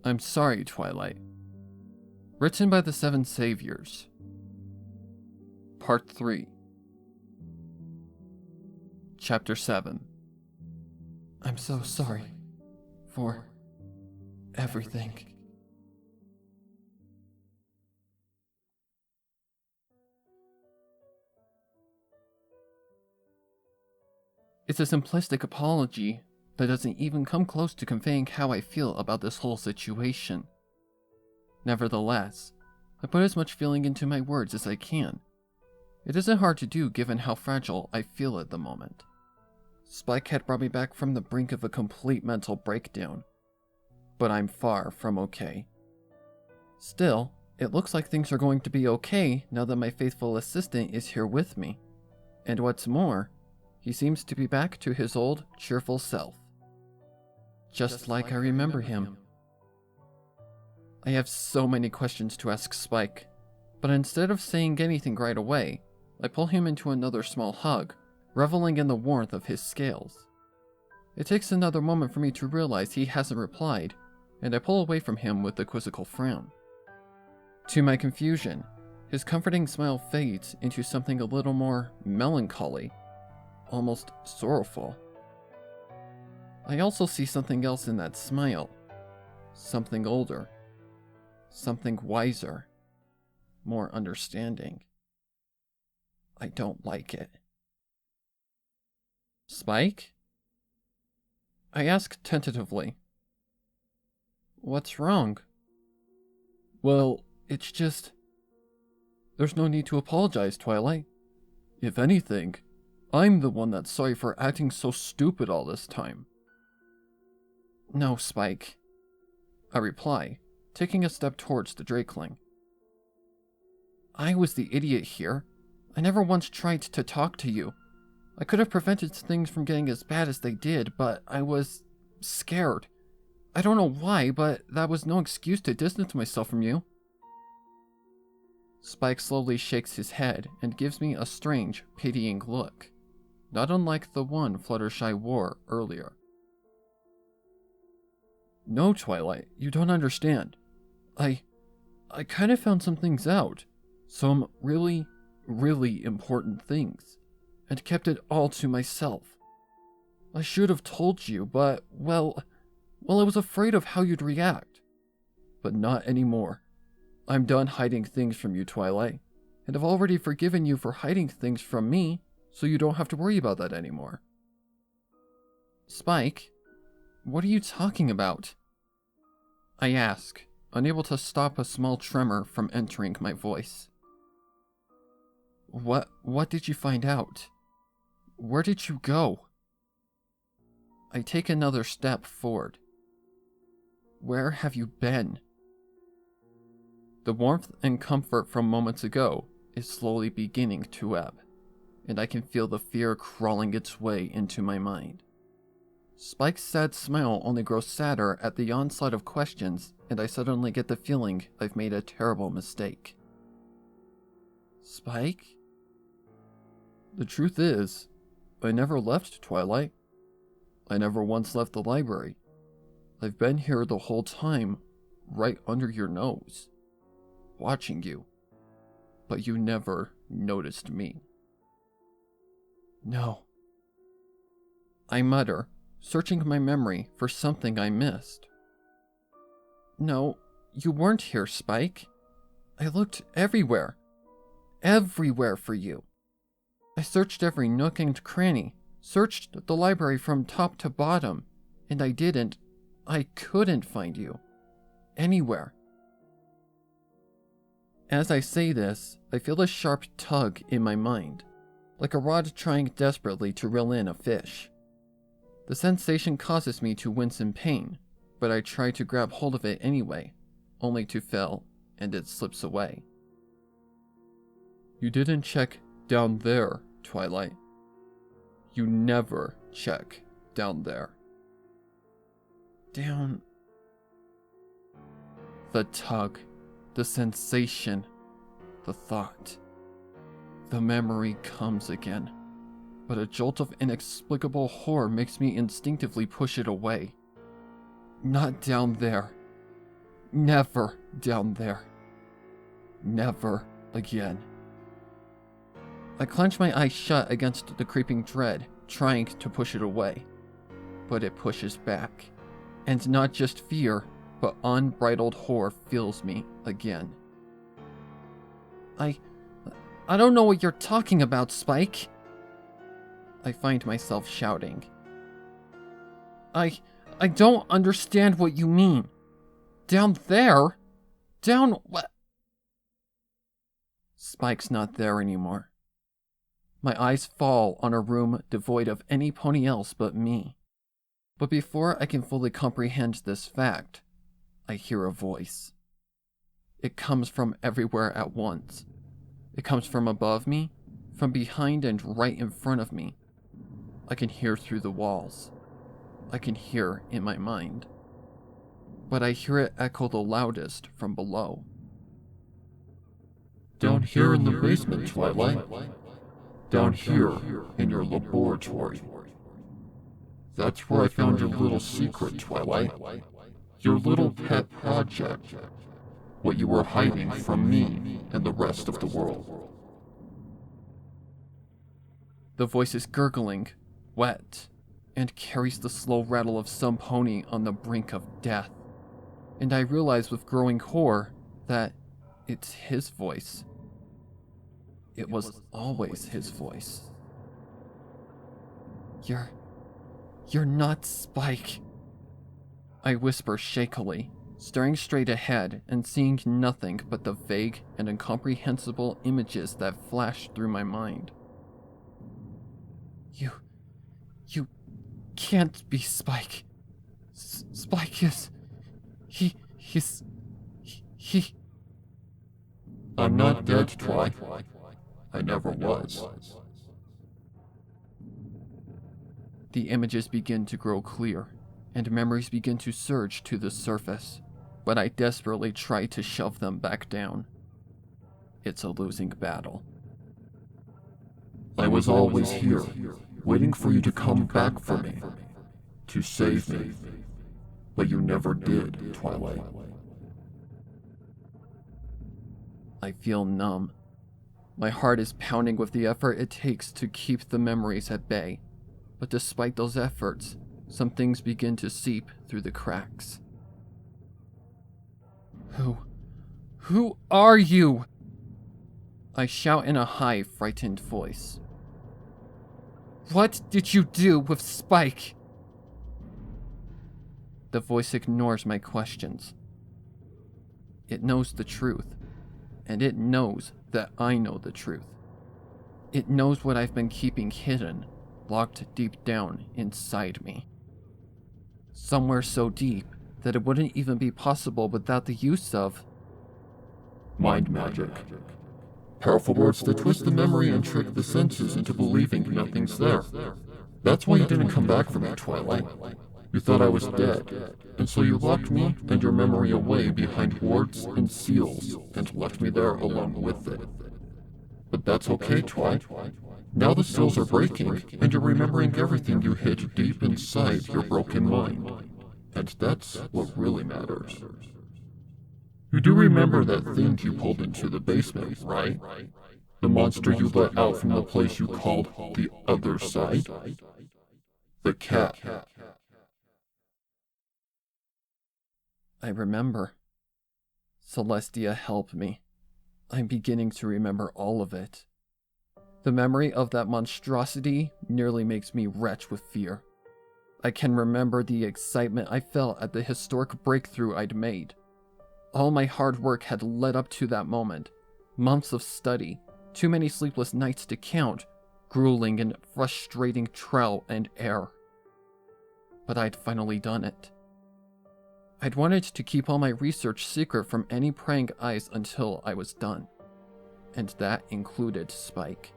I'm sorry, Twilight. Written by the Seven Saviors. Part 3. Chapter 7. I'm so sorry for everything. It's a simplistic apology that doesn't even come close to conveying how I feel about this whole situation. Nevertheless, I put as much feeling into my words as I can. It isn't hard to do given how fragile I feel at the moment. Spike had brought me back from the brink of a complete mental breakdown, but I'm far from okay. Still, it looks like things are going to be okay now that my faithful assistant is here with me. And what's more, he seems to be back to his old, cheerful self. Just like I remember him. I have so many questions to ask Spike, but instead of saying anything right away, I pull him into another small hug, reveling in the warmth of his scales. It takes another moment for me to realize he hasn't replied, and I pull away from him with a quizzical frown. To my confusion, his comforting smile fades into something a little more melancholy, almost sorrowful. I also see something else in that smile. Something older. Something wiser. More understanding. I don't like it. Spike? I ask tentatively. What's wrong? Well, it's just... There's no need to apologize, Twilight. If anything, I'm the one that's sorry for acting so stupid all this time. No, Spike. I reply, taking a step towards the Drakeling. I was the idiot here. I never once tried to talk to you. I could have prevented things from getting as bad as they did, but I was scared. I don't know why, but that was no excuse to distance myself from you. Spike slowly shakes his head and gives me a strange, pitying look, not unlike the one Fluttershy wore earlier. No, Twilight, you don't understand. I kind of found some things out. Some really, really important things. And kept it all to myself. I should have told you, but, well, I was afraid of how you'd react. But not anymore. I'm done hiding things from you, Twilight. And I've already forgiven you for hiding things from me, so you don't have to worry about that anymore. Spike? What are you talking about? I ask, unable to stop a small tremor from entering my voice. What did you find out? Where did you go? I take another step forward. Where have you been? The warmth and comfort from moments ago is slowly beginning to ebb, and I can feel the fear crawling its way into my mind. Spike's sad smile only grows sadder at the onslaught of questions, and I suddenly get the feeling I've made a terrible mistake. Spike? The truth is, I never left Twilight. I never once left the library. I've been here the whole time, right under your nose, watching you. But you never noticed me. No. I mutter, searching my memory for something I missed. No, you weren't here, Spike. I looked everywhere. Everywhere for you. I searched every nook and cranny, searched the library from top to bottom, and I couldn't find you. Anywhere. As I say this, I feel a sharp tug in my mind, like a rod trying desperately to reel in a fish. The sensation causes me to wince in pain, but I try to grab hold of it anyway, only to fail, and it slips away. You didn't check down there, Twilight. You never check down there. Down... The tug, the sensation, the thought. The memory comes again, but a jolt of inexplicable horror makes me instinctively push it away. Not down there. Never down there. Never again. I clench my eyes shut against the creeping dread, trying to push it away. But it pushes back. And not just fear, but unbridled horror fills me again. I don't know what you're talking about, Spike. I find myself shouting. I don't understand what you mean. Down there? Down what? Spike's not there anymore. My eyes fall on a room devoid of any pony else but me. But before I can fully comprehend this fact, I hear a voice. It comes from everywhere at once. It comes from above me, from behind and right in front of me. I can hear through the walls. I can hear in my mind. But I hear it echo the loudest from below. Down here in the basement, Twilight. Down here in your laboratory. That's where I found your little secret, Twilight. Your little pet project. What you were hiding from me and the rest of the world. The voice is gurgling, wet, and carries the slow rattle of some pony on the brink of death. And I realize with growing horror that it's his voice. It was always his voice. You're not Spike. I whisper shakily, staring straight ahead and seeing nothing but the vague and incomprehensible images that flash through my mind. You can't be Spike. Spike is... He's... I'm not dead, Twi. I never was. The images begin to grow clear, and memories begin to surge to the surface, but I desperately try to shove them back down. It's a losing battle. I was always here, waiting for you to come back for me, to save me. But you never did, Twilight. I feel numb. My heart is pounding with the effort it takes to keep the memories at bay. But despite those efforts, some things begin to seep through the cracks. Who are you? I shout in a high, frightened voice. What did you do with Spike? The voice ignores my questions. It knows the truth, and it knows that I know the truth. It knows what I've been keeping hidden, locked deep down inside me. Somewhere so deep that it wouldn't even be possible without the use of mind magic. Powerful words that twist the memory and trick the senses into believing nothing's there. That's why you didn't come back for me, Twilight. You thought I was dead, and so you locked me and your memory away behind wards and seals and left me there along with it. But that's okay, Twi. Now the seals are breaking, and you're remembering everything you hid deep inside your broken mind. And that's what really matters. You do remember that thing you pulled into the basement, right? The monster you let out from the place you called the other side? The cat. I remember. Celestia, help me. I'm beginning to remember all of it. The memory of that monstrosity nearly makes me retch with fear. I can remember the excitement I felt at the historic breakthrough I'd made. All my hard work had led up to that moment. Months of study, too many sleepless nights to count, grueling and frustrating trial and error. But I'd finally done it. I'd wanted to keep all my research secret from any prying eyes until I was done. And that included Spike.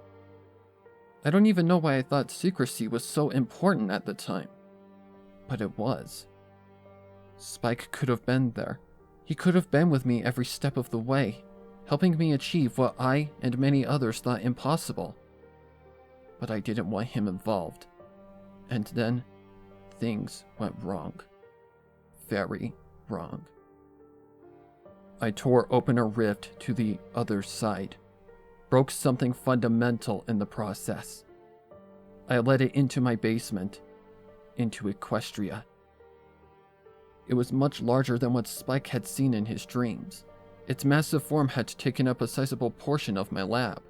I don't even know why I thought secrecy was so important at the time. But it was. Spike could have been there. He could have been with me every step of the way, helping me achieve what I and many others thought impossible. But I didn't want him involved. And then, things went wrong. Very wrong. I tore open a rift to the other side, broke something fundamental in the process. I let it into my basement, into Equestria. It was much larger than what Spike had seen in his dreams. Its massive form had taken up a sizable portion of my lab.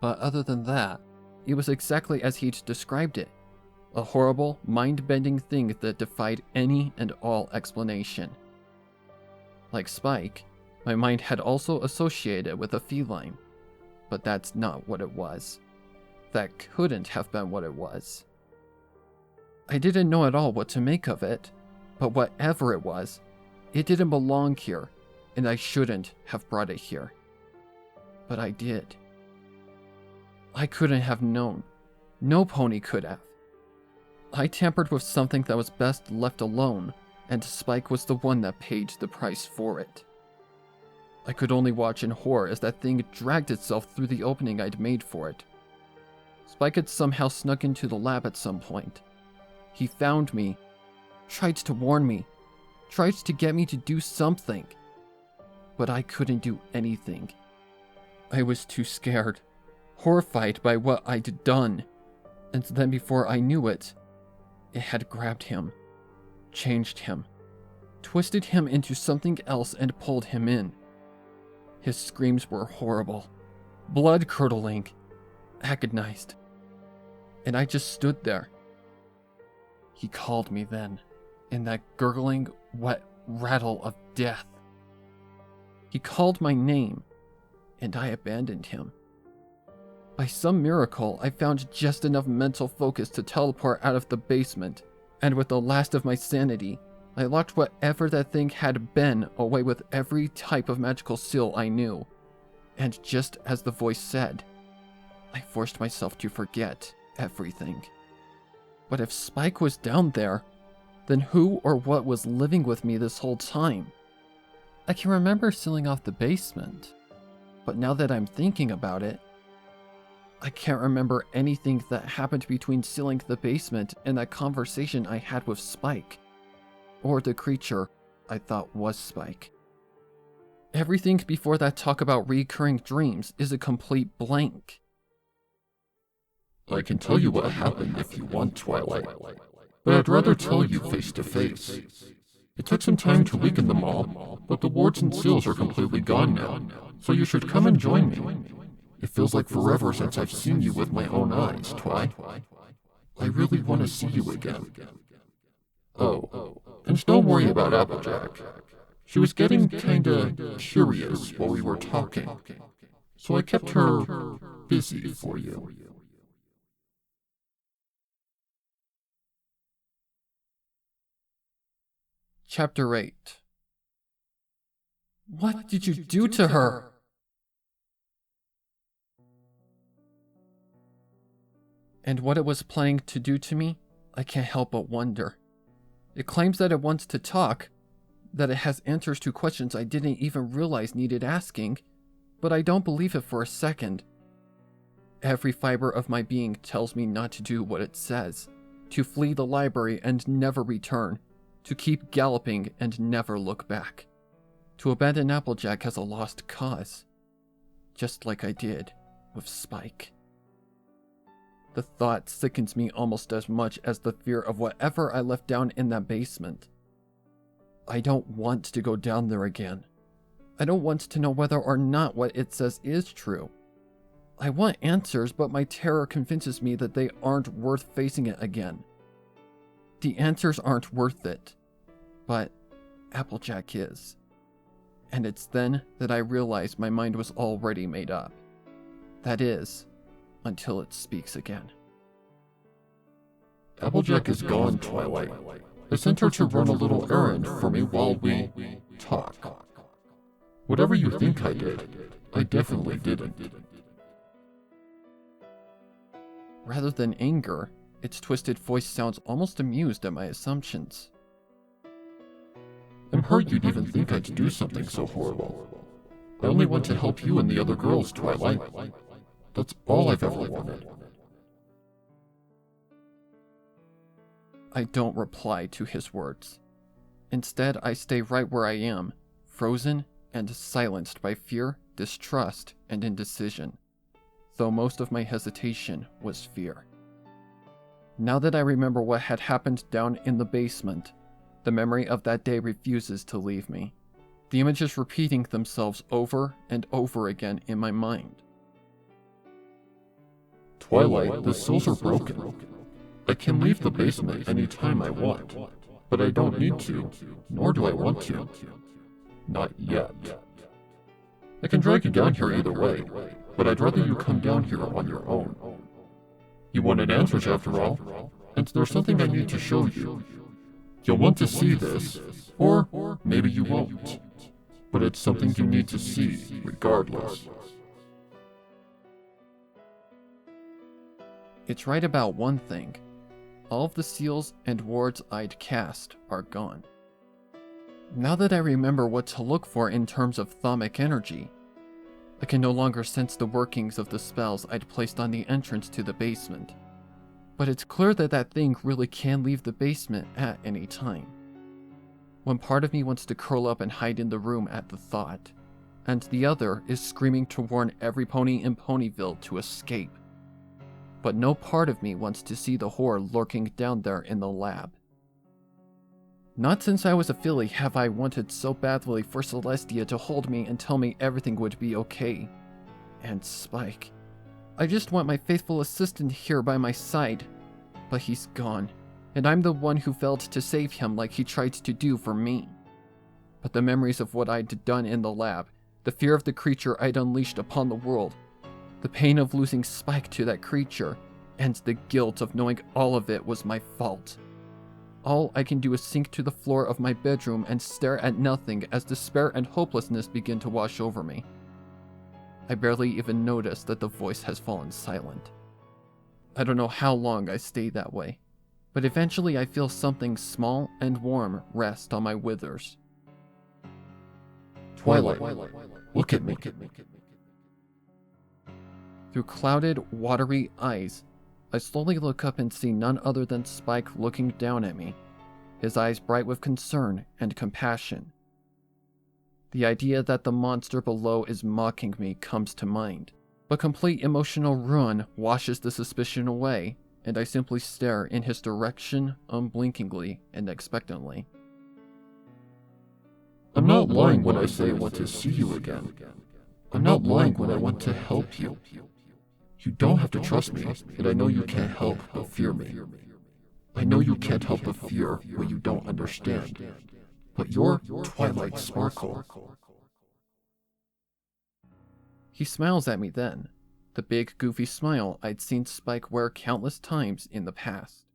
But other than that, it was exactly as he'd described it. A horrible, mind-bending thing that defied any and all explanation. Like Spike, my mind had also associated with a feline. But that's not what it was. That couldn't have been what it was. I didn't know at all what to make of it, but whatever it was, it didn't belong here, and I shouldn't have brought it here. But I did. I couldn't have known. No pony could have. I tampered with something that was best left alone, and Spike was the one that paid the price for it. I could only watch in horror as that thing dragged itself through the opening I'd made for it. Spike had somehow snuck into the lab at some point. He found me, tried to warn me, tried to get me to do something. But I couldn't do anything. I was too scared, horrified by what I'd done. And then before I knew it, it had grabbed him, changed him, twisted him into something else and pulled him in. His screams were horrible, blood-curdling, agonized. And I just stood there. He called me then, in that gurgling, wet rattle of death. He called my name, and I abandoned him. By some miracle, I found just enough mental focus to teleport out of the basement, and with the last of my sanity, I locked whatever that thing had been away with every type of magical seal I knew. And just as the voice said, I forced myself to forget everything. But if Spike was down there, then who or what was living with me this whole time? I can remember sealing off the basement, but now that I'm thinking about it, I can't remember anything that happened between sealing the basement and that conversation I had with Spike, or the creature I thought was Spike. Everything before that talk about recurring dreams is a complete blank. I can tell you what happened if you want, Twilight, but I'd rather tell you face to face. It took some time to weaken them all, but the wards and seals are completely gone now, so you should come and join me. It feels like forever since I've seen you with my own eyes, Twi. I really want to see you again. Oh, and don't worry about Applejack. She was getting kinda curious while we were talking, so I kept her busy for you. Chapter 8. What did you do to her? And what it was planning to do to me, I can't help but wonder. It claims that it wants to talk, that it has answers to questions I didn't even realize needed asking, but I don't believe it for a second. Every fiber of my being tells me not to do what it says, to flee the library and never return, to keep galloping and never look back, to abandon Applejack as a lost cause, just like I did with Spike. The thought sickens me almost as much as the fear of whatever I left down in that basement. I don't want to go down there again. I don't want to know whether or not what it says is true. I want answers, but my terror convinces me that they aren't worth facing it again. The answers aren't worth it, but Applejack is. And it's then that I realize my mind was already made up. That is, until it speaks again. Applejack is gone, Twilight. I sent her to run a little errand for me while we talk. Whatever you think I did, I definitely didn't. Rather than anger, its twisted voice sounds almost amused at my assumptions. I'm hurt you'd even think I'd do something so horrible. I only want to help you and the other girls, Twilight. That's all I've ever wanted. I don't reply to his words. Instead, I stay right where I am, frozen and silenced by fear, distrust, and indecision, though most of my hesitation was fear. Now that I remember what had happened down in the basement, the memory of that day refuses to leave me, the images repeating themselves over and over again in my mind. Twilight, the seals are broken. I can leave the basement any time I want, but I don't need to, nor do I want to. Not yet. I can drag you down here either way, but I'd rather you come down here on your own. You wanted answers after all, and there's something I need to show you. You'll want to see this, or maybe you won't, but it's something you need to see regardless. It's right about one thing. All of the seals and wards I'd cast are gone. Now that I remember what to look for in terms of thaumic energy, I can no longer sense the workings of the spells I'd placed on the entrance to the basement. But it's clear that that thing really can leave the basement at any time. One part of me wants to curl up and hide in the room at the thought, and the other is screaming to warn every pony in Ponyville to escape. But no part of me wants to see the horror lurking down there in the lab. Not since I was a filly have I wanted so badly for Celestia to hold me and tell me everything would be okay. And Spike. I just want my faithful assistant here by my side. But he's gone, and I'm the one who failed to save him like he tried to do for me. But the memories of what I'd done in the lab, the fear of the creature I'd unleashed upon the world, the pain of losing Spike to that creature, and the guilt of knowing all of it was my fault. All I can do is sink to the floor of my bedroom and stare at nothing as despair and hopelessness begin to wash over me. I barely even notice that the voice has fallen silent. I don't know how long I stay that way, but eventually I feel something small and warm rest on my withers. Twilight, look at me. Through clouded, watery eyes, I slowly look up and see none other than Spike looking down at me, his eyes bright with concern and compassion. The idea that the monster below is mocking me comes to mind, but complete emotional ruin washes the suspicion away, and I simply stare in his direction unblinkingly and expectantly. I'm not lying when I say I want to see you again. I'm not lying when I want to help you. You don't have to trust me, and I know you can't help but fear me. I know you can't help but fear what you don't understand. But you're Twilight Sparkle. He smiles at me then, the big goofy smile I'd seen Spike wear countless times in the past.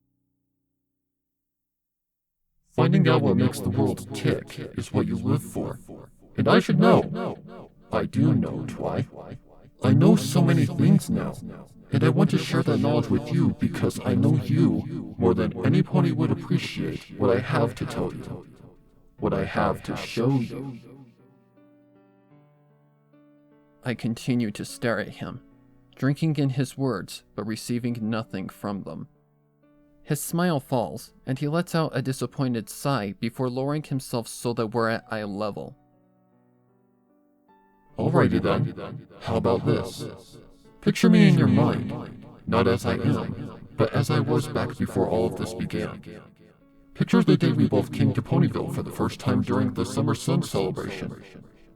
Finding out what makes the world tick is what you live for. And I should know. I do know, Twi. I know so many things now, and I want to share that knowledge with you because I know you more than any pony would appreciate what I have to tell you, what I have to show you. I continue to stare at him, drinking in his words but receiving nothing from them. His smile falls, and he lets out a disappointed sigh before lowering himself so that we're at eye level. Alrighty then, how about this? Picture me in your mind, not as I am, but as I was back before all of this began. Picture the day we both came to Ponyville for the first time during the Summer Sun celebration.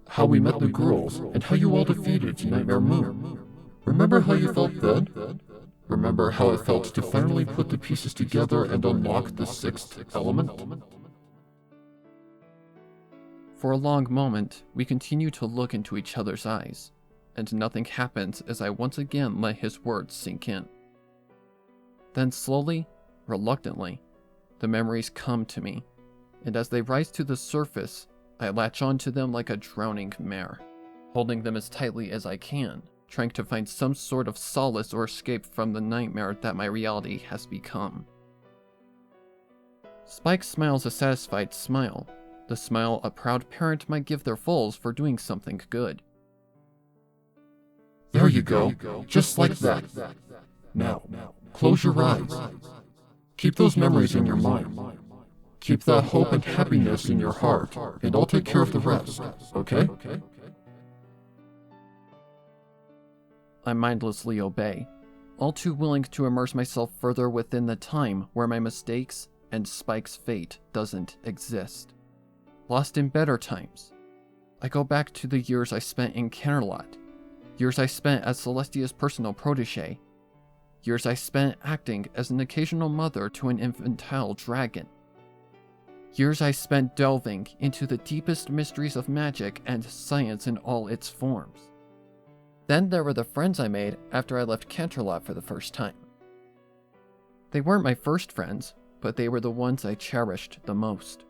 How we met the girls, and how you all defeated Nightmare Moon. Remember how you felt then? Remember how it felt to finally put the pieces together and unlock the sixth element? For a long moment, we continue to look into each other's eyes, and nothing happens as I once again let his words sink in. Then slowly, reluctantly, the memories come to me, and as they rise to the surface, I latch onto them like a drowning mare, holding them as tightly as I can, trying to find some sort of solace or escape from the nightmare that my reality has become. Spike smiles a satisfied smile, the smile a proud parent might give their foals for doing something good. There you go, just like that. Now, close your eyes. Keep those memories in your mind. Keep that hope and happiness in your heart, and I'll take care of the rest, okay? I mindlessly obey, all too willing to immerse myself further within the time where my mistakes and Spike's fate doesn't exist. Lost in better times. I go back to the years I spent in Canterlot, years I spent as Celestia's personal protege, years I spent acting as an occasional mother to an infantile dragon, years I spent delving into the deepest mysteries of magic and science in all its forms. Then there were the friends I made after I left Canterlot for the first time. They weren't my first friends, but they were the ones I cherished the most.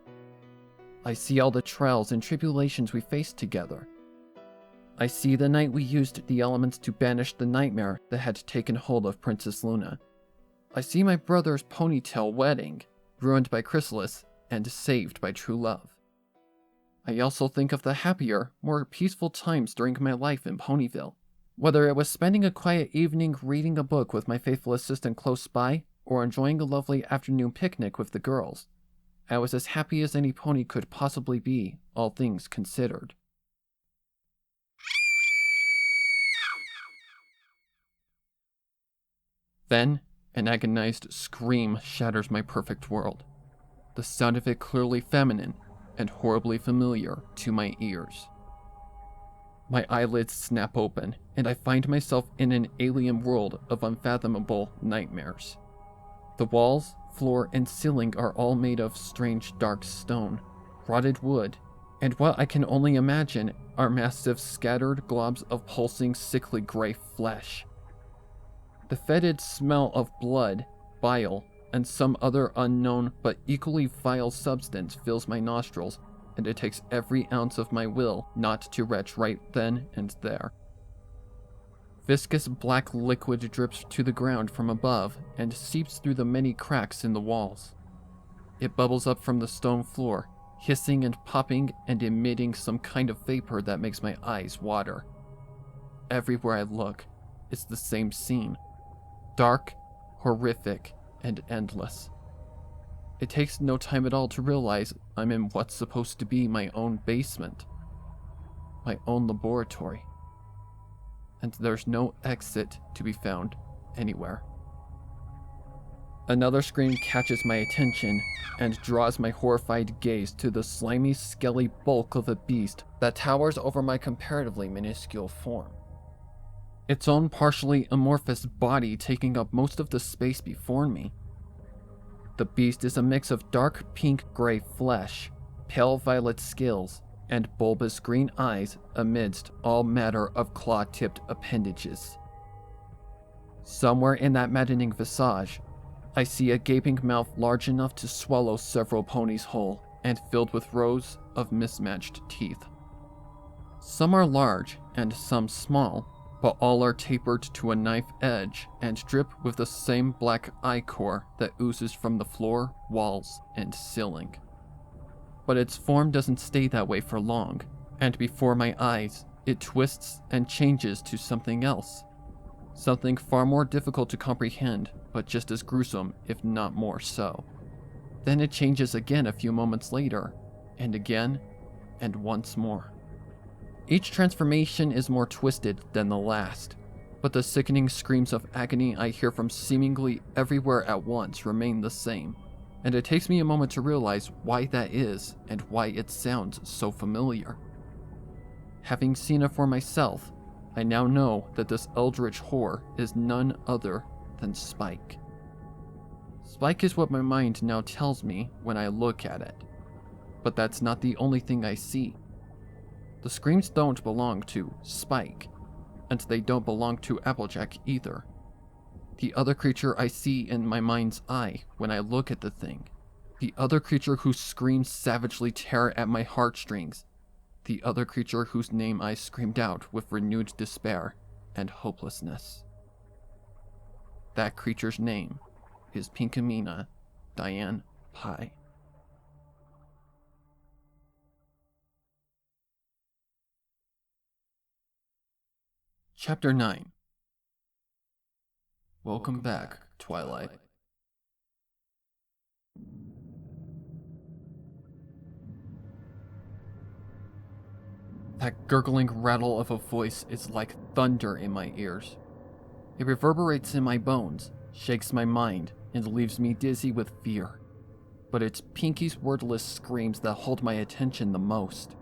I see all the trials and tribulations we faced together. I see the night we used the elements to banish the nightmare that had taken hold of Princess Luna. I see my brother's ponytail wedding, ruined by Chrysalis and saved by true love. I also think of the happier, more peaceful times during my life in Ponyville. Whether it was spending a quiet evening reading a book with my faithful assistant close by, or enjoying a lovely afternoon picnic with the girls, I was as happy as any pony could possibly be, all things considered. Then, an agonized scream shatters my perfect world. The sound of it clearly feminine and horribly familiar to my ears. My eyelids snap open, and I find myself in an alien world of unfathomable nightmares. The walls, floor, and ceiling are all made of strange dark stone, rotted wood, and what I can only imagine are massive scattered globs of pulsing sickly gray flesh. The fetid smell of blood, bile, and some other unknown but equally vile substance fills my nostrils, and it takes every ounce of my will not to retch right then and there. Viscous black liquid drips to the ground from above and seeps through the many cracks in the walls. It bubbles up from the stone floor, hissing and popping and emitting some kind of vapor that makes my eyes water. Everywhere I look, it's the same scene. Dark, horrific, and endless. It takes no time at all to realize I'm in what's supposed to be my own basement, my own laboratory, and there's no exit to be found anywhere. Another scream catches my attention and draws my horrified gaze to the slimy, skelly bulk of a beast that towers over my comparatively minuscule form. Its own partially amorphous body taking up most of the space before me. The beast is a mix of dark pink-gray flesh, pale violet scales, and bulbous green eyes amidst all matter of claw-tipped appendages. Somewhere in that maddening visage, I see a gaping mouth large enough to swallow several ponies whole and filled with rows of mismatched teeth. Some are large and some small, but all are tapered to a knife edge and drip with the same black ichor that oozes from the floor, walls, and ceiling. But its form doesn't stay that way for long, and before my eyes, it twists and changes to something else. Something far more difficult to comprehend, but just as gruesome, if not more so. Then it changes again a few moments later, and again, and once more. Each transformation is more twisted than the last, but the sickening screams of agony I hear from seemingly everywhere at once remain the same, and it takes me a moment to realize why that is and why it sounds so familiar. Having seen it for myself, I now know that this eldritch horror is none other than Spike. Spike is what my mind now tells me when I look at it, but that's not the only thing I see. The screams don't belong to Spike, and they don't belong to Applejack either. The other creature I see in my mind's eye when I look at the thing, the other creature whose screams savagely tear at my heartstrings, the other creature whose name I screamed out with renewed despair and hopelessness. That creature's name is Pinkamena Diane Pye. Chapter 9. Welcome back, Twilight. That gurgling rattle of a voice is like thunder in my ears. It reverberates in my bones, shakes my mind, and leaves me dizzy with fear. But it's Pinky's wordless screams that hold my attention the most.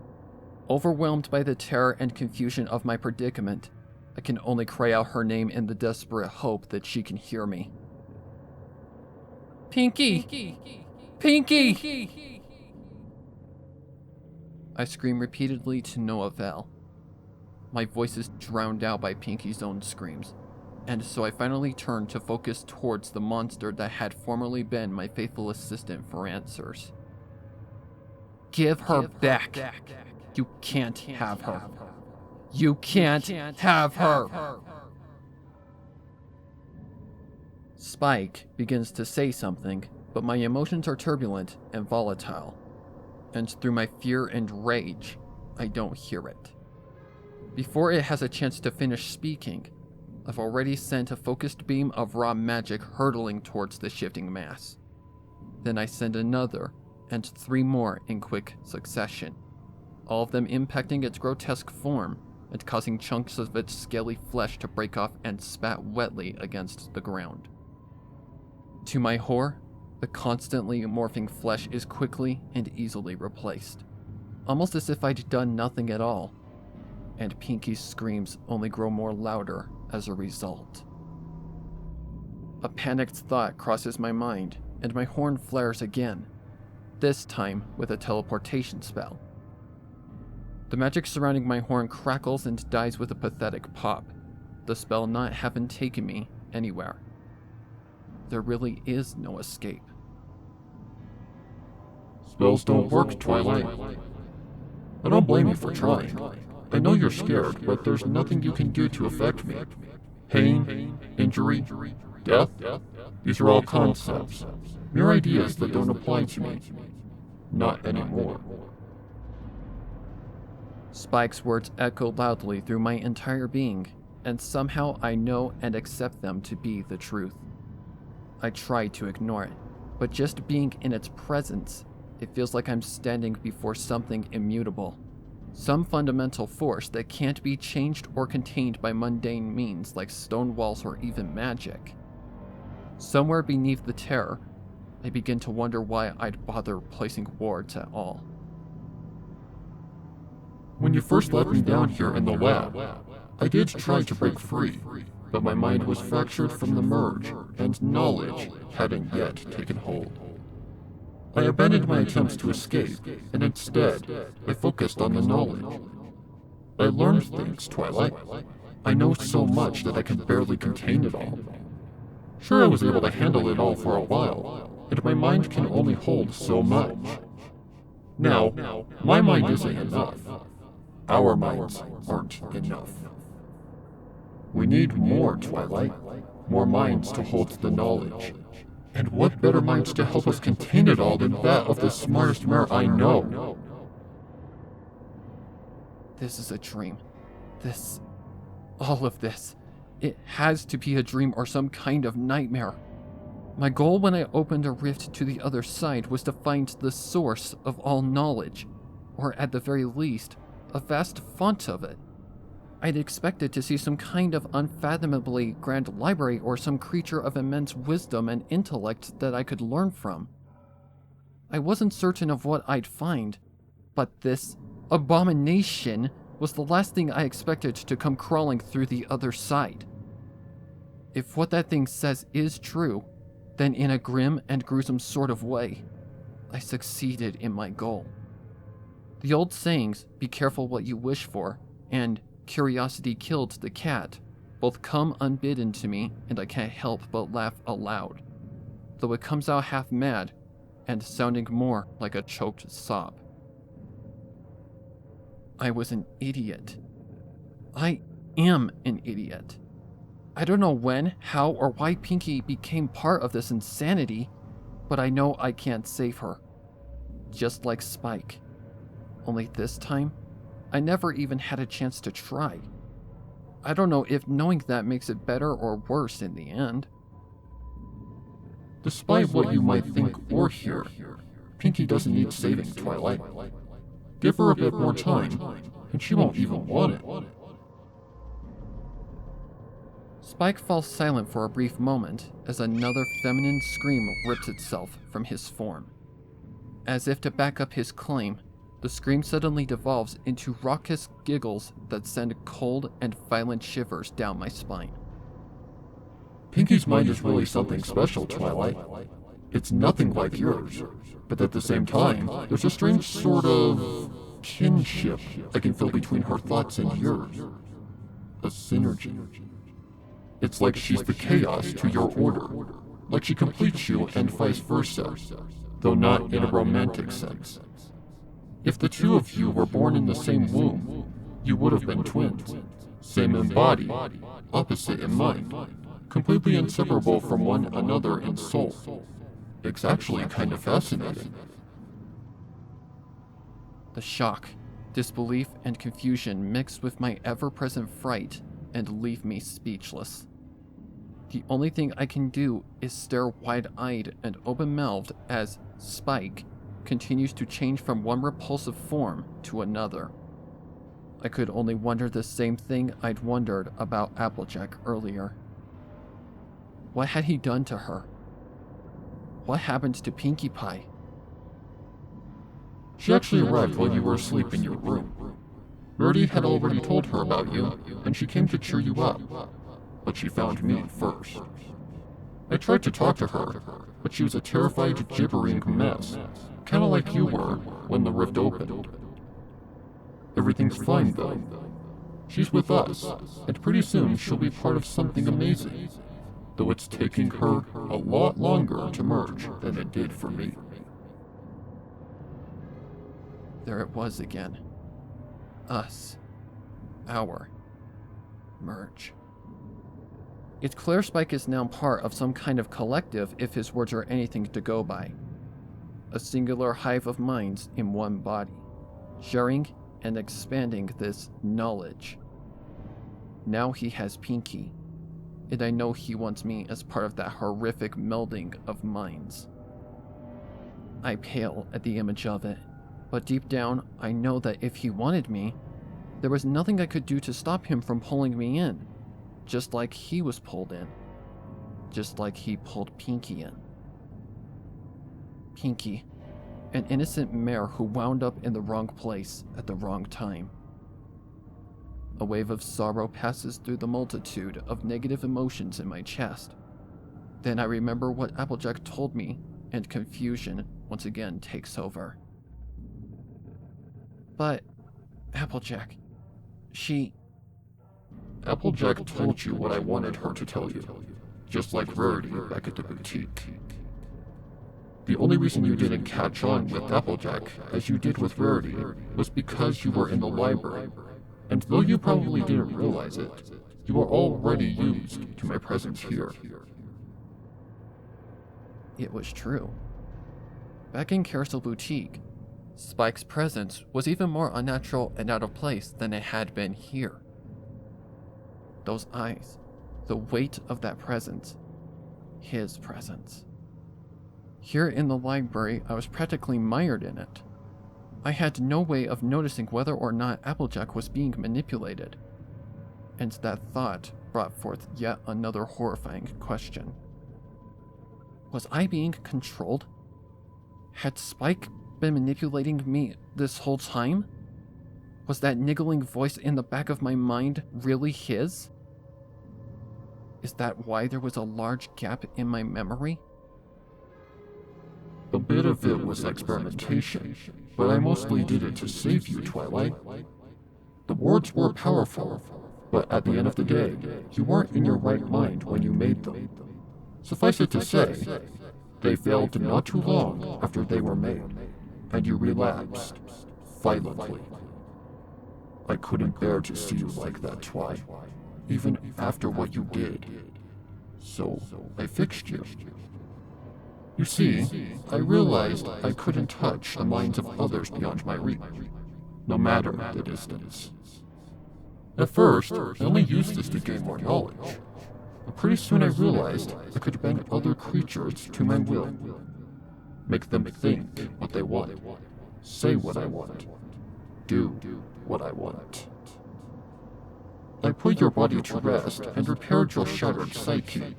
Overwhelmed by the terror and confusion of my predicament, I can only cry out her name in the desperate hope that she can hear me. Pinky! Pinky! I scream repeatedly to no avail. My voice is drowned out by Pinky's own screams, and so I finally turn to focus towards the monster that had formerly been my faithful assistant for answers. Give her back! You can't have her. You can't have her! Spike begins to say something, but my emotions are turbulent and volatile, and through my fear and rage, I don't hear it. Before it has a chance to finish speaking, I've already sent a focused beam of raw magic hurtling towards the shifting mass. Then I send another, and 3 more in quick succession, all of them impacting its grotesque form and causing chunks of its scaly flesh to break off and spat wetly against the ground. To my horror, the constantly morphing flesh is quickly and easily replaced, almost as if I'd done nothing at all, and Pinky's screams only grow more louder as a result. A panicked thought crosses my mind, and my horn flares again, this time with a teleportation spell. The magic surrounding my horn crackles and dies with a pathetic pop, the spell not having taken me anywhere. There really is no escape. Spells don't work, Twilight. I don't blame you for trying. I know you're scared, but there's nothing you can do to affect me. Pain, injury, death, these are all concepts, mere ideas that don't apply to me. Not anymore. Spike's words echo loudly through my entire being, and somehow I know and accept them to be the truth. I try to ignore it, but just being in its presence, it feels like I'm standing before something immutable. Some fundamental force that can't be changed or contained by mundane means like stone walls or even magic. Somewhere beneath the terror, I begin to wonder why I'd bother placing wards at all. When you first let me down here in the lab, I did try to break free, but my mind was fractured from the merge, and knowledge hadn't yet taken hold. I abandoned my attempts to escape, and instead, I focused on the knowledge. I learned things, Twilight. I know so much that I can barely contain it all. Sure, I was able to handle it all for a while, and my mind can only hold so much. Now, my mind isn't enough. Our minds aren't enough. We need more, Twilight. More minds to hold the knowledge. And what better minds to help us contain it all than that of the smartest mare I know? This is a dream. All of this. It has to be a dream or some kind of nightmare. My goal when I opened a rift to the other side was to find the source of all knowledge, or at the very least, a vast font of it. I'd expected to see some kind of unfathomably grand library or some creature of immense wisdom and intellect that I could learn from. I wasn't certain of what I'd find, but this abomination was the last thing I expected to come crawling through the other side. If what that thing says is true, then in a grim and gruesome sort of way, I succeeded in my goal. The old sayings, be careful what you wish for, and curiosity killed the cat, both come unbidden to me, and I can't help but laugh aloud, though it comes out half mad, and sounding more like a choked sob. I was an idiot. I am an idiot. I don't know when, how, or why Pinky became part of this insanity, but I know I can't save her. Just like Spike. Only this time, I never even had a chance to try. I don't know if knowing that makes it better or worse in the end. Despite what you might think or hear, Pinky doesn't need saving, Twilight. Give her a bit more time, and she won't even want it. Spike falls silent for a brief moment as another feminine scream rips itself from his form. As if to back up his claim, the scream suddenly devolves into raucous giggles that send cold and violent shivers down my spine. Pinky's mind is really something special, Twilight. It's nothing like yours, but at the same time, there's a strange sort of kinship I can feel between her thoughts and yours. A synergy. It's like she's the chaos to your order, like she completes you and vice versa, though not in a romantic sense. If the two of you were born in the same womb, you would have been twins, same in body, opposite in mind, completely inseparable from one another in soul. It's actually kind of fascinating. The shock, disbelief, and confusion mix with my ever-present fright and leave me speechless. The only thing I can do is stare wide-eyed and open-mouthed as Spike continues to change from one repulsive form to another. I could only wonder the same thing I'd wondered about Applejack earlier. What had he done to her? What happened to Pinkie Pie? She actually arrived while you were asleep in your room. Rarity had already told her about you, and she came to cheer you up. But she found me first. I tried to talk to her, but she was a terrified, gibbering mess, kinda like you were when the rift opened. Everything's fine though. She's with us, and pretty soon she'll be part of something amazing, though it's taking her a lot longer to merge than it did for me. There it was again. Us. Our. Merge. It's clear Spike is now part of some kind of collective if his words are anything to go by. A singular hive of minds in one body, sharing and expanding this knowledge. Now he has Pinkie, and I know he wants me as part of that horrific melding of minds. I pale at the image of it, but deep down I know that if he wanted me, there was nothing I could do to stop him from pulling me in, just like he was pulled in, just like he pulled Pinkie in. Pinkie, an innocent mare who wound up in the wrong place at the wrong time. A wave of sorrow passes through the multitude of negative emotions in my chest. Then I remember what Applejack told me, and confusion once again takes over. But, Applejack, she... Applejack told you what I wanted her to tell you, just like Rarity back at the boutique. The only reason you didn't catch on with Applejack, as you did with Rarity, was because you were in the library, and though you probably didn't realize it, you were already used to my presence here. It was true. Back in Carousel Boutique, Spike's presence was even more unnatural and out of place than it had been here. Those eyes, the weight of that presence, his presence. Here in the library, I was practically mired in it. I had no way of noticing whether or not Applejack was being manipulated. And that thought brought forth yet another horrifying question. Was I being controlled? Had Spike been manipulating me this whole time? Was that niggling voice in the back of my mind really his? Is that why there was a large gap in my memory? A bit of it was experimentation, but I mostly did it to save you, Twilight. The words were powerful, but at the end of the day, you weren't in your right mind when you made them. Suffice it to say, they failed not too long after they were made, and you relapsed, violently. I couldn't bear to see you like that, Twi, even after what you did. So I fixed you. You see, I realized I couldn't touch the minds of others beyond my reach, no matter the distance. At first, I only used this to gain more knowledge, but pretty soon I realized I could bend other creatures to my will, make them think what they want, say what I want, do what I want. I put your body to rest and repaired your shattered psyche.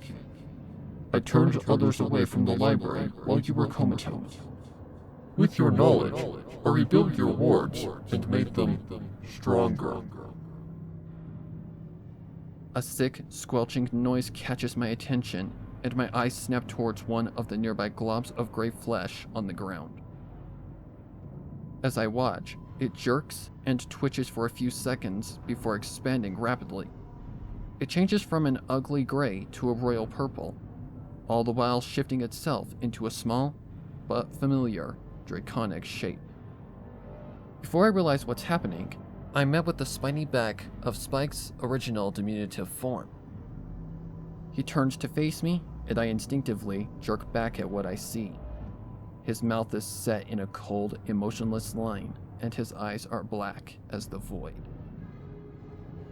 I turned others away from the library while you were comatose. With your knowledge, I rebuilt your wards and made them stronger. A sick, squelching noise catches my attention, and my eyes snap towards one of the nearby globs of gray flesh on the ground. As I watch, it jerks and twitches for a few seconds before expanding rapidly. It changes from an ugly gray to a royal purple, all the while shifting itself into a small, but familiar, draconic shape. Before I realize what's happening, I'm met with the spiny back of Spike's original diminutive form. He turns to face me, and I instinctively jerk back at what I see. His mouth is set in a cold, emotionless line, and his eyes are black as the void.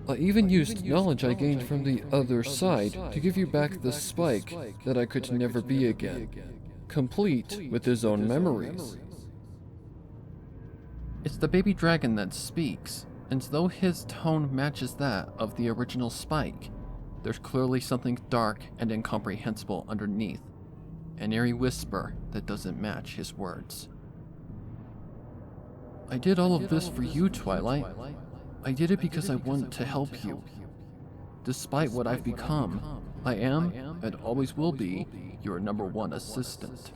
I even used knowledge I gained from the other side to give you back the Spike that I could never be again, complete with his own memories. It's the baby dragon that speaks, and though his tone matches that of the original Spike, there's clearly something dark and incomprehensible underneath, an eerie whisper that doesn't match his words. I did all of this for you, Twilight. I did it because I want to help you. Despite what I've become, I am, and always will be, your #1 assistant.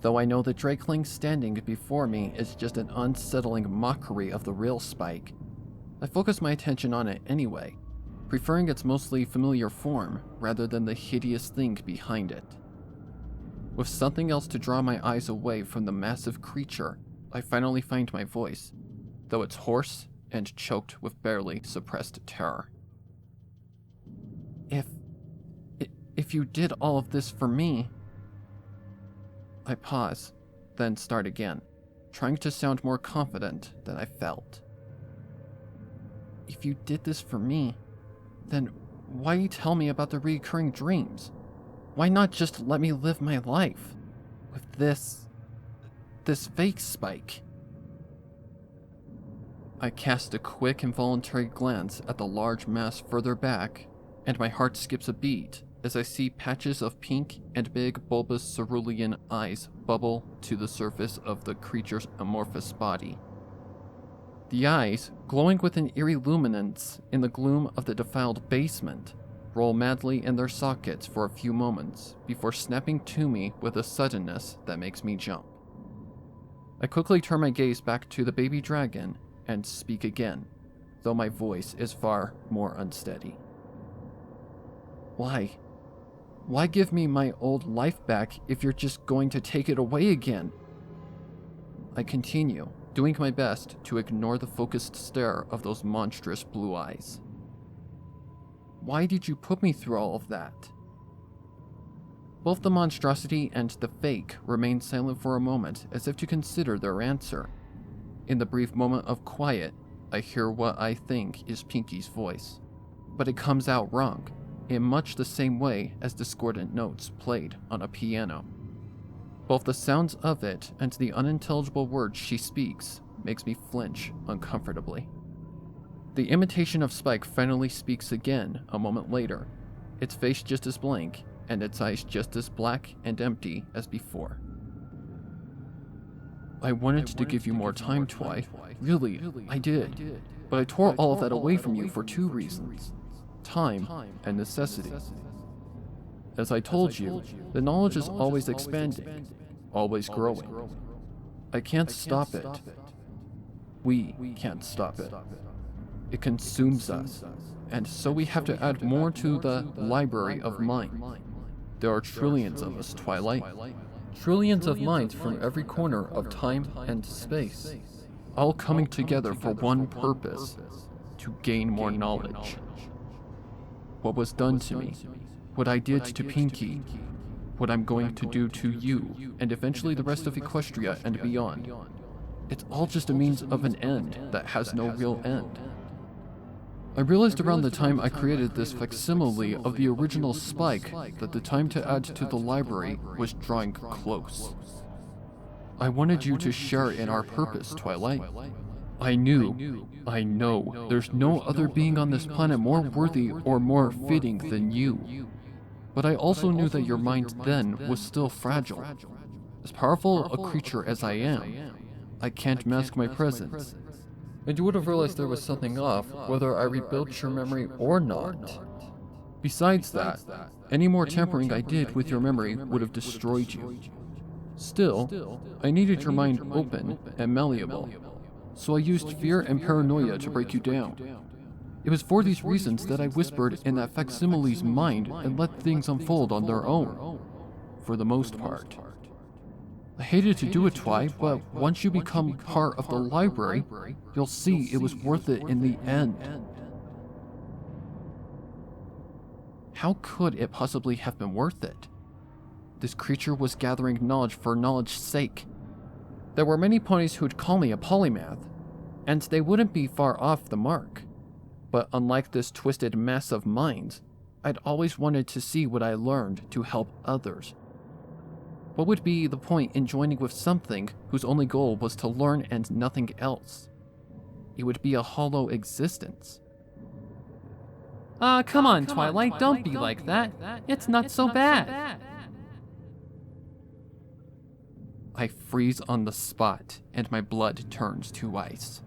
Though I know the Drakeling standing before me is just an unsettling mockery of the real Spike, I focus my attention on it anyway, preferring its mostly familiar form rather than the hideous thing behind it. With something else to draw my eyes away from the massive creature, I finally find my voice, though it's hoarse and choked with barely suppressed terror. If you did all of this for me... I pause, then start again, trying to sound more confident than I felt. If you did this for me, then why tell me about the recurring dreams? Why not just let me live my life with this fake Spike? I cast a quick, involuntary glance at the large mass further back, and my heart skips a beat as I see patches of pink and big, bulbous cerulean eyes bubble to the surface of the creature's amorphous body. The eyes, glowing with an eerie luminance in the gloom of the defiled basement, roll madly in their sockets for a few moments before snapping to me with a suddenness that makes me jump. I quickly turn my gaze back to the baby dragon and speak again, though my voice is far more unsteady. Why? Why give me my old life back if you're just going to take it away again? I continue, doing my best to ignore the focused stare of those monstrous blue eyes. Why did you put me through all of that? Both the monstrosity and the fake remain silent for a moment as if to consider their answer. In the brief moment of quiet, I hear what I think is Pinky's voice, but it comes out wrong, in much the same way as discordant notes played on a piano. Both the sounds of it and the unintelligible words she speaks makes me flinch uncomfortably. The imitation of Spike finally speaks again a moment later, its face just as blank and its eyes just as black and empty as before. I wanted to give you more time, Twi. Really, I did. But I tore all of that away from you for 2 reasons. Time and necessity. As I told you, the knowledge is always expanding, always growing. I can't stop it. We can't stop it. It consumes us, and so we have to add more to the library of mind. There are trillions of us, Twilight. Trillions of minds from every corner of time and space, all coming together for one purpose, to gain more knowledge. What was done to me, what I did to Pinky, what I'm going to do to you, and eventually the rest of Equestria and beyond. It's all just a means of an end that has no real end. I realized around the time I created this facsimile of the original Spike that the time to add to the library was drawing close. I wanted you to share in our purpose, Twilight. I know, there's no other being on this planet more worthy or more fitting than you. But I also knew that your mind then was still fragile. As powerful a creature as I am, I can't mask my presence. And you would have realized there was something off, whether I rebuilt your memory or not. Besides that, any more tampering I did with your memory would have destroyed you. Still, I needed your mind open and malleable, so I used fear and paranoia to break you down. It was for these reasons that I whispered in that facsimile's mind and let things unfold on their own, for the most part. I hated to do it, Twi, but once you become part of the library, you'll see it was worth it in the end. How could it possibly have been worth it? This creature was gathering knowledge for knowledge's sake. There were many ponies who'd call me a polymath, and they wouldn't be far off the mark. But unlike this twisted mess of minds, I'd always wanted to see what I learned to help others. What would be the point in joining with something whose only goal was to learn and nothing else? It would be a hollow existence. Come on, Twilight, don't be like that. It's not so bad. I freeze on the spot, and my blood turns to ice.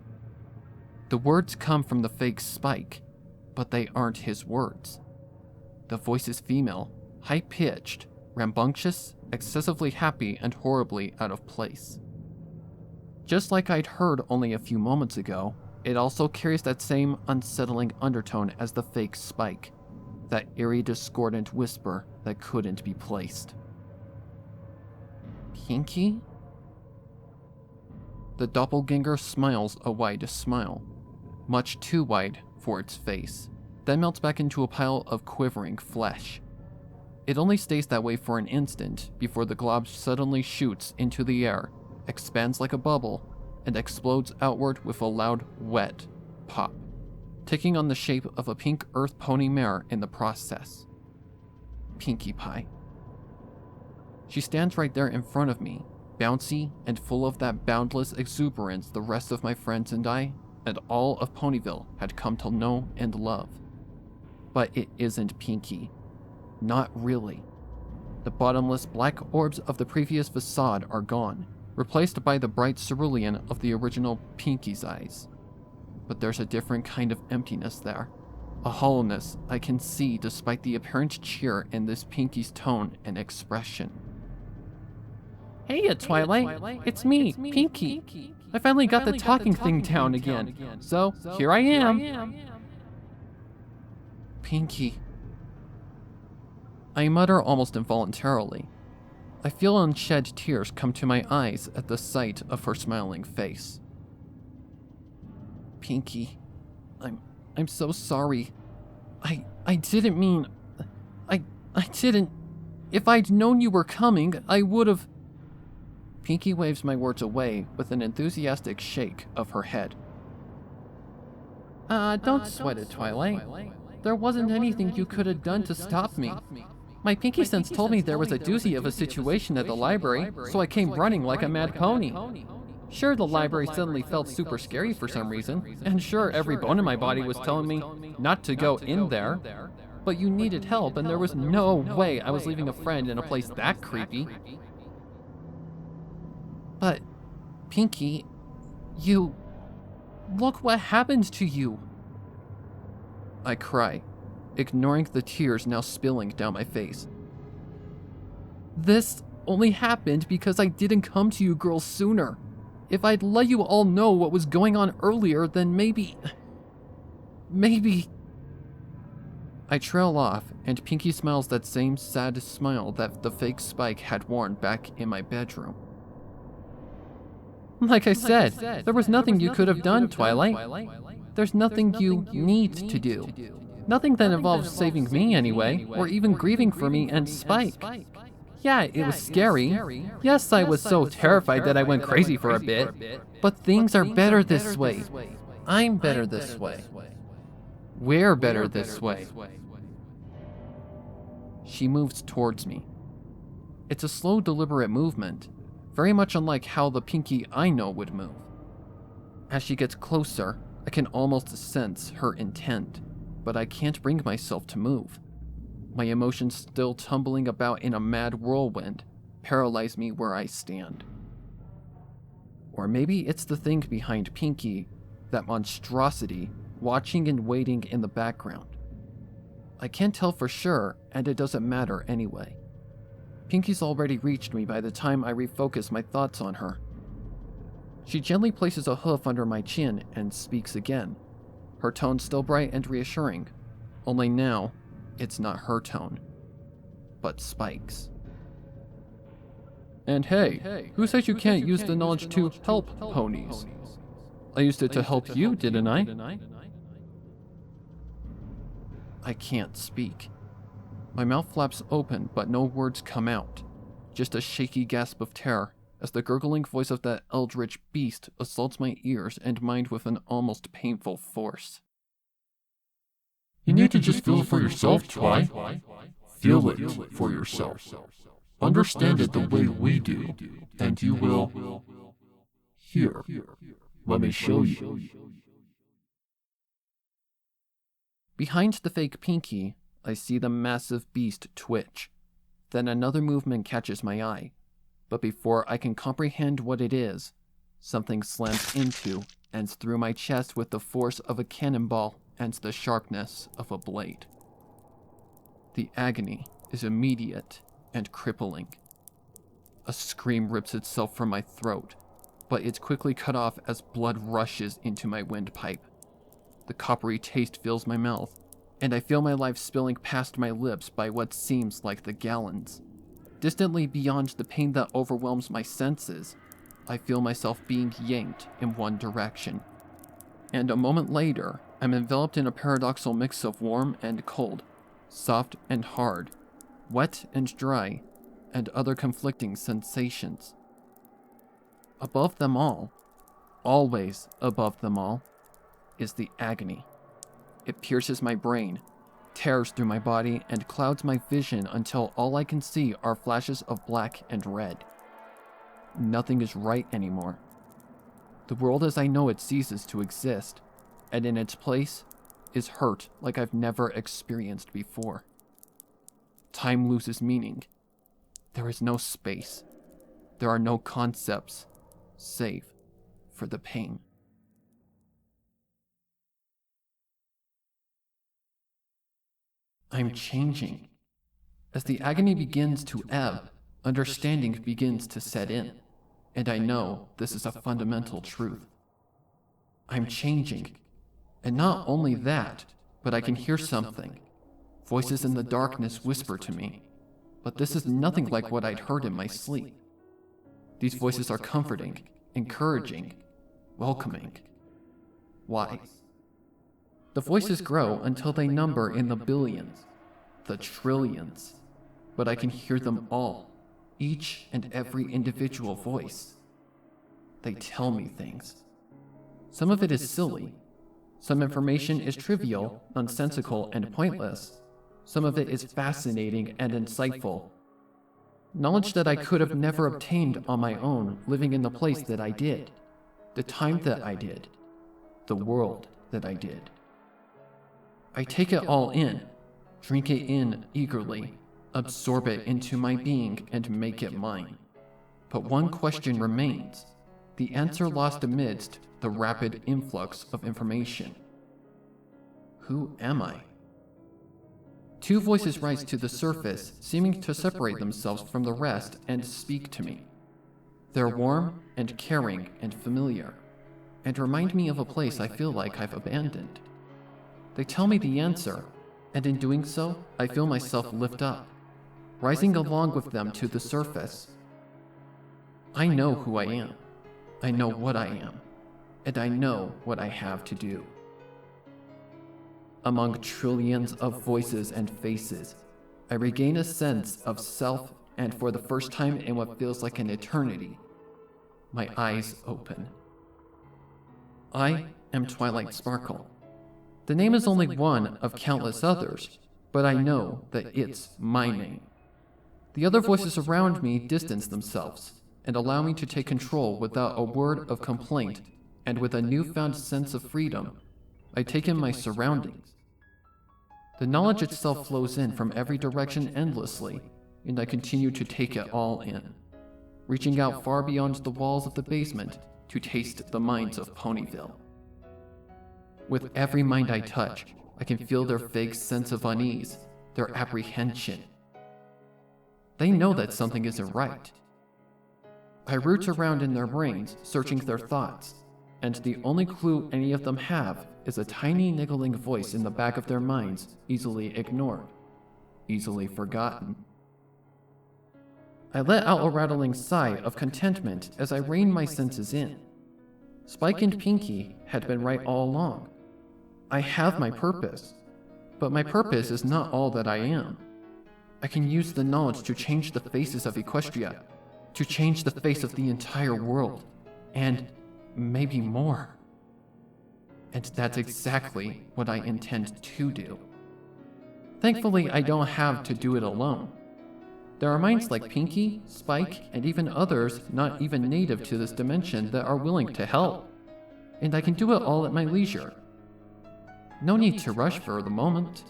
The words come from the fake Spike, but they aren't his words. The voice is female, high-pitched, rambunctious, excessively happy, and horribly out of place. Just like I'd heard only a few moments ago, it also carries that same unsettling undertone as the fake Spike, that eerie discordant whisper that couldn't be placed. Pinky? The doppelganger smiles a wide smile, much too wide for its face, then melts back into a pile of quivering flesh. It only stays that way for an instant before the glob suddenly shoots into the air, expands like a bubble, and explodes outward with a loud, wet pop, taking on the shape of a pink earth pony mare in the process. Pinkie Pie. She stands right there in front of me, bouncy and full of that boundless exuberance the rest of my friends and I, and all of Ponyville, had come to know and love. But it isn't Pinkie. Not really. The bottomless black orbs of the previous facade are gone, replaced by the bright cerulean of the original Pinkie's eyes. But there's a different kind of emptiness there. A hollowness I can see despite the apparent cheer in this Pinkie's tone and expression. Hey, Twilight. It's me, Pinkie. I finally got the talking thing down again. So, here I am. Pinkie. I mutter almost involuntarily. I feel unshed tears come to my eyes at the sight of her smiling face. Pinkie, I'm so sorry. I didn't mean... I didn't... If I'd known you were coming, I would've... Pinkie waves my words away with an enthusiastic shake of her head. Don't sweat it, Twilight. There wasn't anything you could have done to stop me. My Pinkie sense told me there was a doozy of a situation at the library, so I came running like a mad pony. Sure, the library suddenly felt super scary for some reason, and sure, every bone in my body was telling me not to go in there. But you needed help, and there was no way I was leaving a friend in a place that creepy. But, Pinkie, you... Look what happened to you. I cry, ignoring the tears now spilling down my face. This only happened because I didn't come to you girls sooner. If I'd let you all know what was going on earlier, then maybe... I trail off, and Pinkie smiles that same sad smile that the fake Spike had worn back in my bedroom. Like I said, there was nothing you could have done, Twilight. There's nothing you need to do. Nothing that involves saving me anyway, or even grieving for me and Spike. Yeah, it was scary. Yes, I was so terrified that I went crazy for a bit. But things are better this way. I'm better this way. We're better this way. She moves towards me. It's a slow, deliberate movement. very much unlike how the Pinky I know would move. As she gets closer, I can almost sense her intent, but I can't bring myself to move. My emotions, still tumbling about in a mad whirlwind, paralyze me where I stand. Or maybe it's the thing behind Pinky, that monstrosity, watching and waiting in the background. I can't tell for sure, and it doesn't matter anyway. Pinky's already reached me by the time I refocus my thoughts on her. She gently places a hoof under my chin and speaks again, her tone still bright and reassuring, only now, it's not her tone, but Spike's. And hey, who says you can't use the knowledge to help ponies? I used it to help you, didn't I? I can't speak. My mouth flaps open, but no words come out. Just a shaky gasp of terror as the gurgling voice of that eldritch beast assaults my ears and mind with an almost painful force. You need to just feel it for yourself, Twi. Feel it for yourself. Understand it the way we do, and you will... Here, let me show you. Behind the fake Pinky, I see the massive beast twitch. Then another movement catches my eye, but before I can comprehend what it is, something slams into and through my chest with the force of a cannonball and the sharpness of a blade. The agony is immediate and crippling. A scream rips itself from my throat, but it's quickly cut off as blood rushes into my windpipe. The coppery taste fills my mouth, and I feel my life spilling past my lips by what seems like the gallons. Distantly beyond the pain that overwhelms my senses, I feel myself being yanked in one direction. And a moment later, I'm enveloped in a paradoxical mix of warm and cold, soft and hard, wet and dry, and other conflicting sensations. Above them all, always above them all, is the agony. It pierces my brain, tears through my body, and clouds my vision until all I can see are flashes of black and red. Nothing is right anymore. The world as I know it ceases to exist, and in its place is hurt like I've never experienced before. Time loses meaning. There is no space. There are no concepts, save for the pain. I'm changing. As the agony begins to ebb, understanding begins to set in, and I know this is a fundamental truth. I'm changing, and not only that, but I can hear something. Voices in the darkness whisper to me, but this is nothing like what I'd heard in my sleep. These voices are comforting, encouraging, welcoming, wise. The voices grow until they number in the billions, the trillions, but I can hear them all, each and every individual voice. They tell me things. Some of it is silly. Some information is trivial, nonsensical, and pointless. Some of it is fascinating and insightful. Knowledge that I could have never obtained on my own living in the place that I did, the time that I did, the world that I did. I take it all in, drink it in eagerly, absorb it into my being and make it mine. But one question remains, the answer lost amidst the rapid influx of information. Who am I? Two voices rise to the surface, seeming to separate themselves from the rest and speak to me. They're warm and caring and familiar, and remind me of a place I feel like I've abandoned. They tell me the answer, and in doing so, I feel myself lift up, rising along with them to the surface. I know who I am. I know what I am, and I know what I have to do. Among trillions of voices and faces, I regain a sense of self, and for the first time in what feels like an eternity, my eyes open. I am Twilight Sparkle. The name is only one of countless others, but I know that it's my name. The other voices around me distance themselves, and allow me to take control without a word of complaint, and with a newfound sense of freedom, I take in my surroundings. The knowledge itself flows in from every direction endlessly, and I continue to take it all in, reaching out far beyond the walls of the basement to taste the minds of Ponyville. With every mind I touch, I can feel their vague sense of unease, their apprehension. They know that something isn't right. I root around in their brains, searching their thoughts, and the only clue any of them have is a tiny niggling voice in the back of their minds, easily ignored, easily forgotten. I let out a rattling sigh of contentment as I rein my senses in. Spike and Pinky had been right all along. I have my purpose, but my purpose is not all that I am. I can use the knowledge to change the faces of Equestria, to change the face of the entire world, and maybe more. And that's exactly what I intend to do. Thankfully, I don't have to do it alone. There are minds like Pinky, Spike, and even others not even native to this dimension that are willing to help. And I can do it all at my leisure. No need to rush for the moment.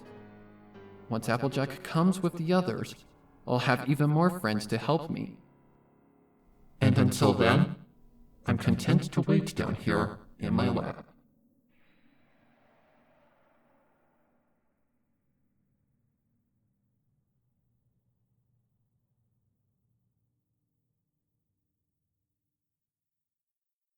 Once Applejack comes with the others, I'll have even more friends to help me. And until then, I'm content to wait down here in my lab.